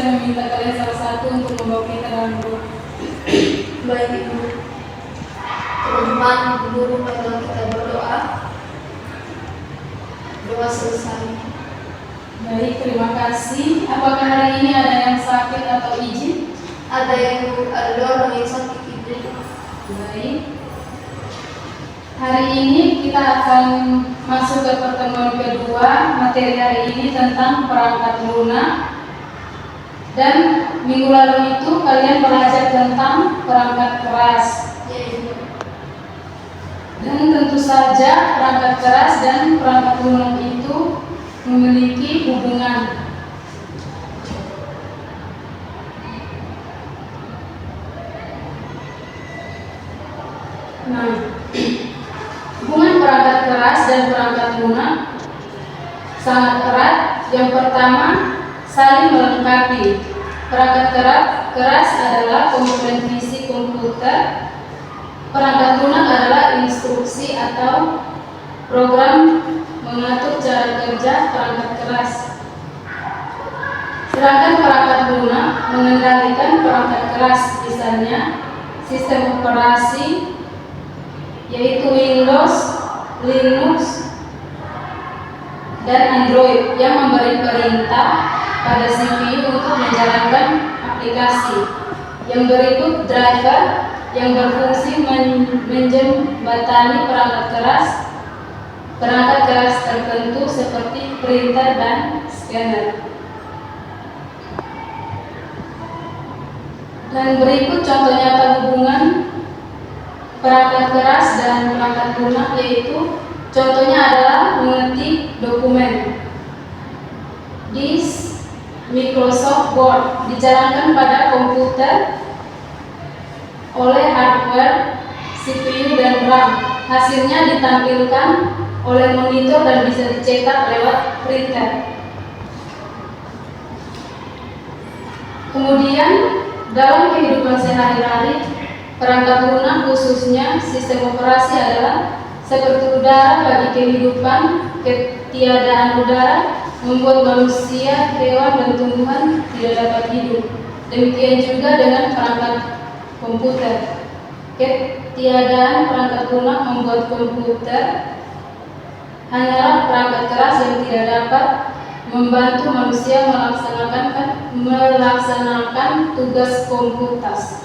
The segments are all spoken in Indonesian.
saya meminta kalian salah satu untuk membawa kita dalam doa. Baik Ibu. Teman-teman, guru marilah kita berdoa. Doa selesai. Baik, terima kasih. Apakah hari ini ada yang sakit atau izin? Ada orang yang sakit Ibu. Baik. Hari ini kita akan masuk ke pertemuan kedua. Materi hari ini tentang perangkat lunak. Dan minggu lalu itu kalian belajar tentang perangkat keras. Ya Ibu. Dan tentu saja perangkat keras dan perangkat lunak itu memiliki hubungan. Nah, hubungan perangkat keras dan perangkat lunak sangat erat. Yang pertama, saling melengkapi. Perangkat keras adalah komponen fisik komputer. Perangkat lunak adalah instruksi atau program mengatur cara kerja perangkat keras. Sedangkan perangkat lunak mengendalikan perangkat keras, misalnya sistem operasi yaitu Windows, Linux, dan Android yang memberi perintah pada CPU untuk menjalankan aplikasi. Yang berikut driver yang berfungsi menjembatani perangkat keras tertentu seperti printer dan scanner. Dan berikut contoh nyata hubungan perangkat keras dan perangkat lunak, yaitu contohnya adalah mengetik dokumen. This Microsoft Word dijalankan pada komputer oleh hardware, CPU, dan RAM. Hasilnya ditampilkan oleh monitor dan bisa dicetak lewat printer. Kemudian dalam kehidupan sehari-hari, perangkat lunak khususnya sistem operasi adalah seperti udara bagi kehidupan. Ketiadaan udara membuat manusia, hewan, dan tumbuhan tidak dapat hidup. Demikian juga dengan perangkat komputer. Ketiadaan perangkat lunak membuat komputer hanyalah perangkat keras yang tidak dapat membantu manusia melaksanakan tugas komputasi.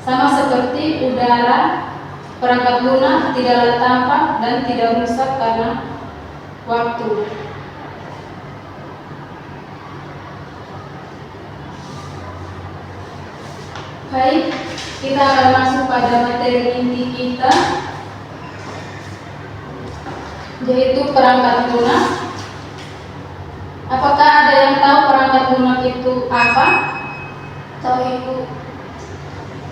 Sama seperti udara, perangkat lunak tidaklah tampak dan tidak rusak karena waktu. Baik, kita akan masuk pada materi inti kita, yaitu perangkat lunak. Apakah ada yang tahu perangkat lunak itu apa? Tahu Ibu.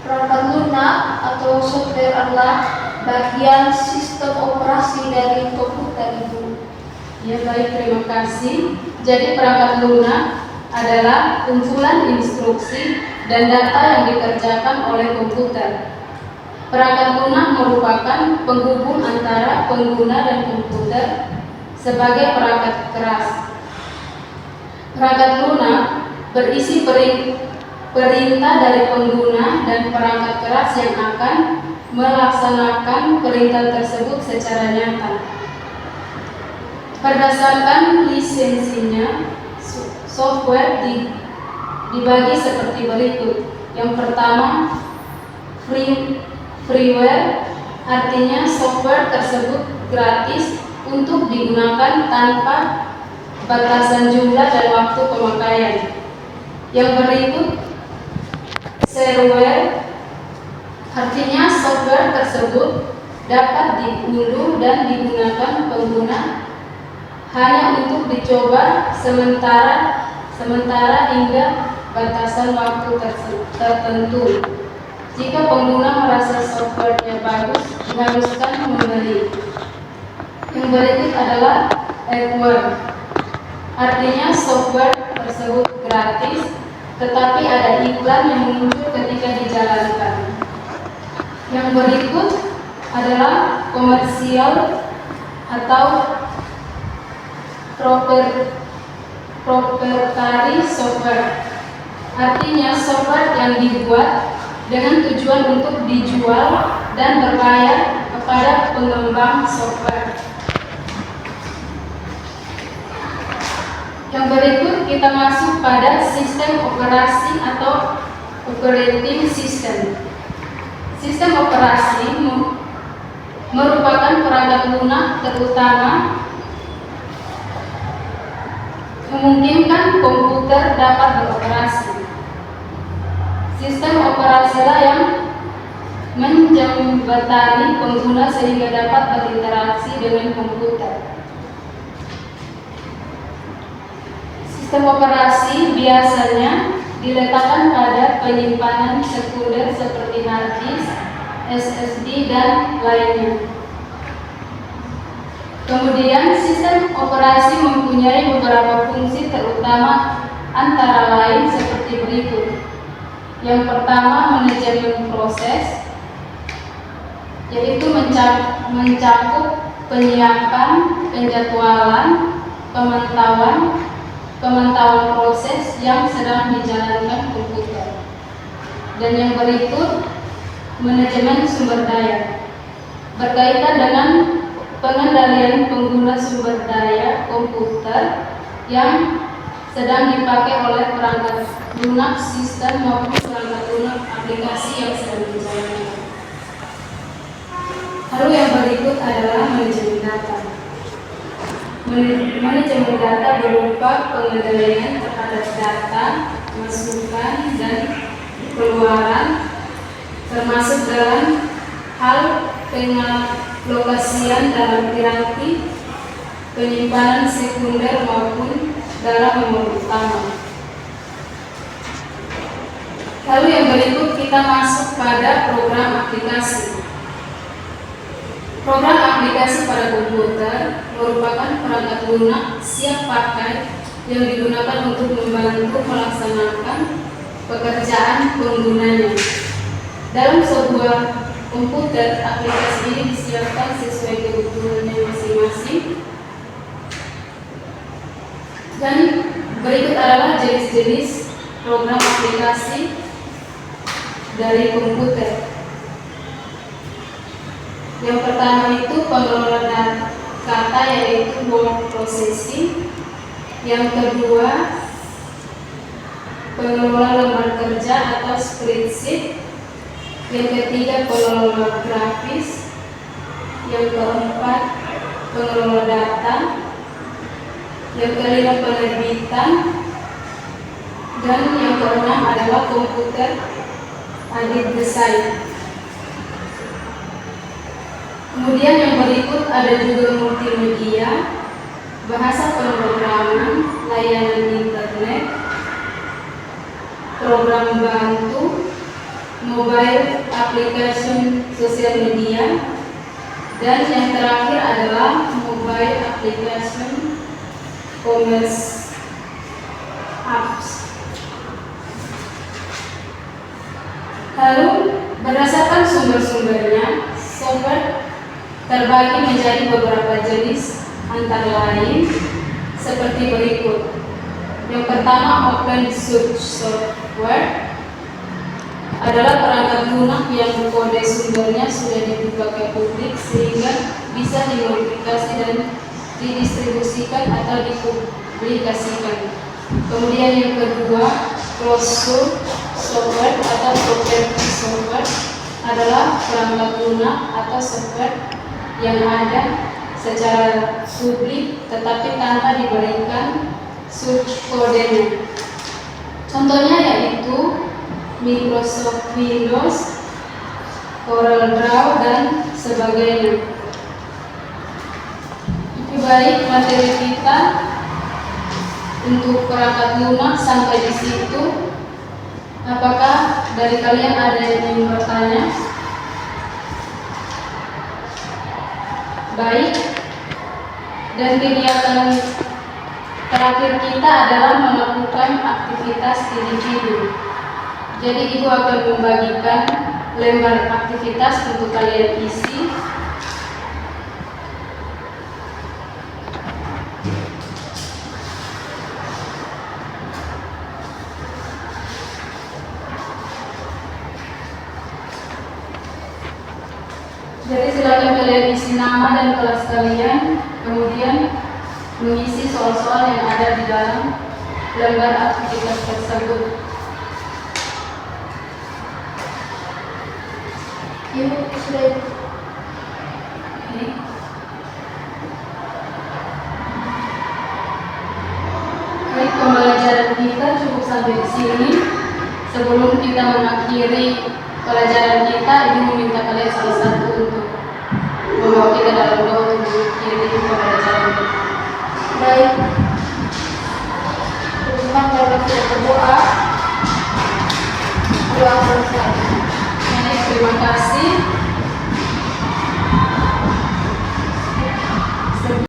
Perangkat lunak atau software adalah bagian sistem operasi dari komputer Ibu. Ya baik, terima kasih. Jadi perangkat lunak adalah kumpulan instruksi dan data yang dikerjakan oleh komputer. Perangkat lunak merupakan penghubung antara pengguna dan komputer sebagai perangkat keras. Perangkat lunak berisi perintah dari pengguna dan perangkat keras yang akan melaksanakan perintah tersebut secara nyata. Berdasarkan lisensinya, software dibagi seperti berikut. Yang pertama, freeware, artinya software tersebut gratis untuk digunakan tanpa batasan jumlah dan waktu pemakaian. Yang berikut, shareware, artinya software tersebut dapat diunduh dan digunakan pengguna hanya untuk dicoba sementara hingga batasan waktu tertentu. Jika pengguna merasa softwarenya bagus, diharuskan membeli. Yang berikut adalah adware, artinya software tersebut gratis, tetapi ada iklan yang muncul ketika dijalankan. Yang berikut adalah komersial atau proprietary software, Artinya software yang dibuat dengan tujuan untuk dijual dan berbayar kepada pengembang software. Yang berikut kita masuk pada sistem operasi atau operating system. Sistem operasi merupakan perangkat lunak terutama memungkinkan komputer dapat beroperasi. Sistem operasilah yang menjembatani pengguna sehingga dapat berinteraksi dengan komputer. Sistem operasi biasanya diletakkan pada penyimpanan sekunder seperti hard disk, SSD, dan lainnya. Kemudian sistem operasi mempunyai beberapa fungsi terutama antara lain seperti berikut. Yang pertama, manajemen proses, yaitu mencakup penyiapan, penjadwalan, pemantauan proses yang sedang dijalankan komputer. Dan yang berikut, manajemen sumber daya, berkaitan dengan pengendalian pengguna sumber daya komputer yang sedang dipakai oleh perangkat lunak sistem maupun perangkat lunak aplikasi yang sedang dijalankan. Lalu yang berikut adalah manajemen data. Manajemen data berupa pengendalian terhadap data, masukan dan keluaran, termasuk dalam hal pengalokasian dalam piranti, penyimpanan sekunder maupun dalam memori utama. Lalu yang berikut kita masuk pada program aplikasi. Program aplikasi pada komputer merupakan perangkat lunak siap pakai yang digunakan untuk membantu melaksanakan pekerjaan penggunanya. Dalam sebuah komputer, aplikasi ini disiapkan sesuai kebutuhannya masing-masing. Dan berikut adalah jenis-jenis program aplikasi dari komputer. Yang pertama itu pengelola kata, yaitu word processing. Yang kedua, pengelola lembar kerja atau spreadsheet. Yang ketiga, pengelola grafis. Yang keempat, pengelola data. Yang kelima, penerbitan. Dan yang keenam adalah komputer aided design. Kemudian yang berikut ada juga multimedia, bahasa pemrograman, layanan internet, program bantu, mobile application sosial media, dan yang terakhir adalah mobile application commerce apps. Lalu berdasarkan sumber-sumbernya, software terbagi menjadi beberapa jenis, antara lain seperti berikut. Yang pertama, open source software adalah perangkat lunak yang kode sumbernya sudah dibuka ke publik sehingga bisa dimodifikasi dan didistribusikan atau dipublikasikan. Kemudian yang kedua, closed source software atau proprietary software adalah perangkat lunak atau software yang ada secara publik tetapi tanpa diberikan source kodenya. Contohnya yaitu Microsoft Windows, Corel Draw, dan sebagainya. Oke, baik, materi kita untuk perangkat lunak sampai di situ. Apakah dari kalian ada yang ingin bertanya? Baik, dan kegiatan terakhir kita adalah melakukan aktivitas individu. Jadi ibu akan membagikan lembar aktivitas untuk kalian isi. Jadi silakan kalian isi nama dan kelas kalian, kemudian mengisi soal-soal yang ada di dalam lembar aktivitas tersebut. Ibu sudah. Oke. Baik, pembelajaran kita cukup sampai di sini. Sebelum kita mengakhiri pelajaran kita, ibu meminta kalian salah satu untuk membawa kita dalam doa untuk mengakhiri pembelajaran kita. Baik. Teman dalam berdoa. Doa selesai. Baik, terima kasih.